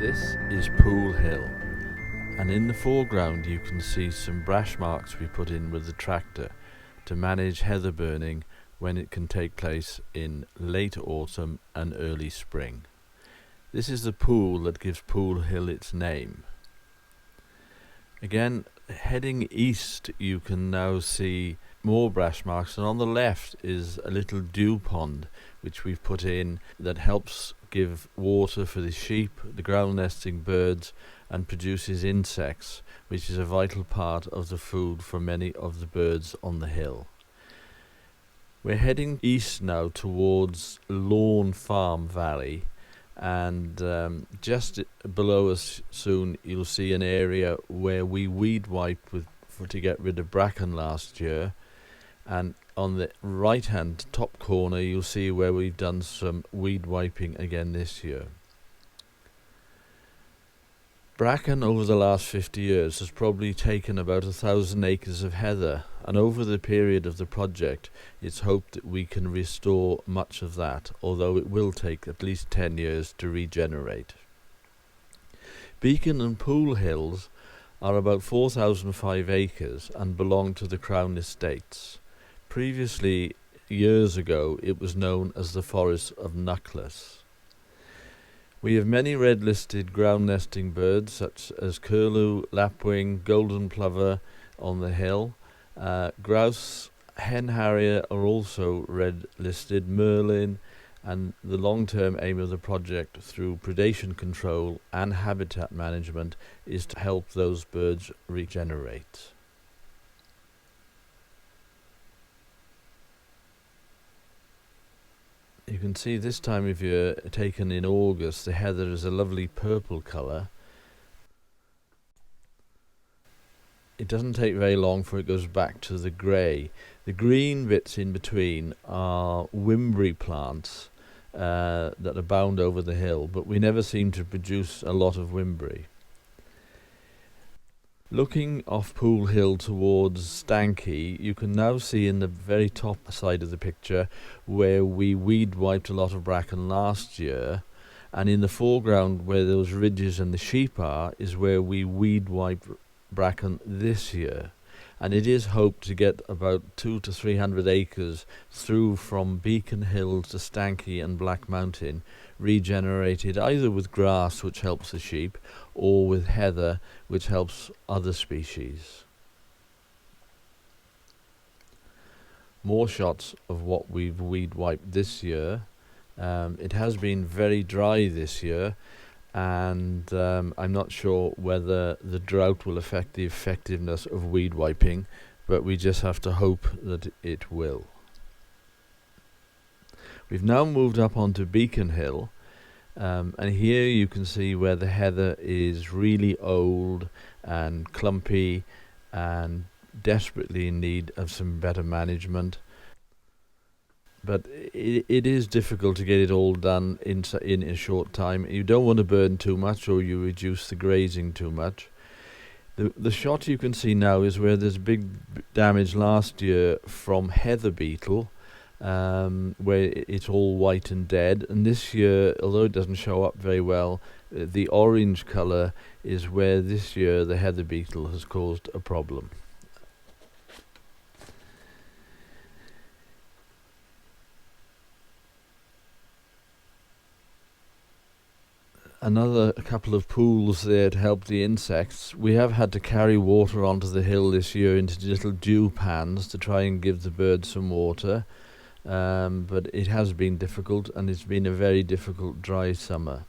This is Pool Hill, and in the foreground you can see some brash marks we put in with the tractor to manage heather burning when it can take place in late autumn and early spring. This is the pool that gives Pool Hill its name. Again, heading east you can now see more brash marks, and on the left is a little dew pond which we've put in that helps give water for the sheep, the ground nesting birds, and produces insects, which is a vital part of the food for many of the birds on the hill. We're heading east now towards Lawn Farm Valley, and just below us soon you'll see an area where we weed wiped to get rid of bracken last year, and on the right hand top corner you'll see where we've done some weed wiping again this year. Bracken over the last 50 years has probably taken about 1,000 acres of heather, and over the period of the project it's hoped that we can restore much of that, although it will take at least 10 years to regenerate. Beacon and Pool Hills are about 4,005 acres and belong to the Crown Estates. Previously, years ago, it was known as the Forest of Nuckless. We have many red-listed ground nesting birds such as curlew, lapwing, golden plover on the hill. Grouse, hen harrier are also red-listed, merlin, and the long-term aim of the project through predation control and habitat management is to help those birds regenerate. You can see this time of year, taken in August, the heather is a lovely purple colour. It doesn't take very long for it goes back to the grey. The green bits in between are wimberry plants that abound over the hill, but we never seem to produce a lot of wimberry. Looking off Pool Hill towards Stanky, you can now see in the very top side of the picture where we weed wiped a lot of bracken last year, and in the foreground where those ridges and the sheep are is where we weed wiped bracken this year. And it is hoped to get about 200 to 300 acres through from Beacon Hill to Stanky and Black Mountain regenerated either with grass, which helps the sheep, or with heather, which helps other species. More shots of what we've weed wiped this year. It has been very dry this year, and I'm not sure whether the drought will affect the effectiveness of weed wiping, but we just have to hope that it will. We've now moved up onto Beacon Hill, and here you can see where the heather is really old and clumpy and desperately in need of some better management. But it is difficult to get it all done in a short time. You don't want to burn too much or you reduce the grazing too much. The shot you can see now is where there's big damage last year from heather beetle, where it's all white and dead. And this year, although it doesn't show up very well, the orange colour is where this year the heather beetle has caused a problem. Another couple of pools there to help the insects. We have had to carry water onto the hill this year into little dew pans to try and give the birds some water, but it has been difficult, and it's been a very difficult dry summer.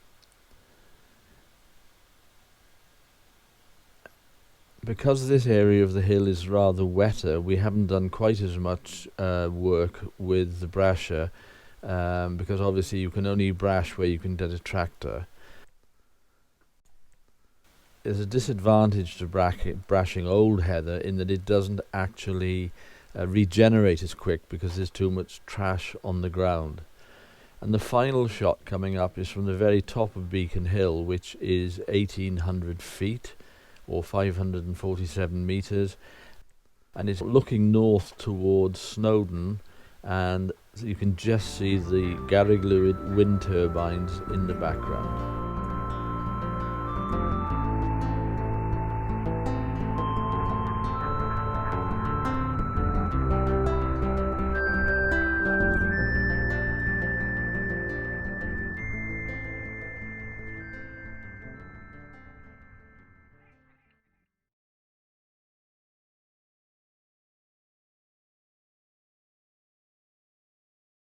Because this area of the hill is rather wetter, we haven't done quite as much work with the brasher, because obviously you can only brash where you can get a tractor. There's a disadvantage to brashing old heather in that it doesn't actually regenerate as quick because there's too much trash on the ground. And the final shot coming up is from the very top of Beacon Hill, which is 1,800 feet or 547 metres, and it's looking north towards Snowdon, and you can just see the Garrigluid wind turbines in the background.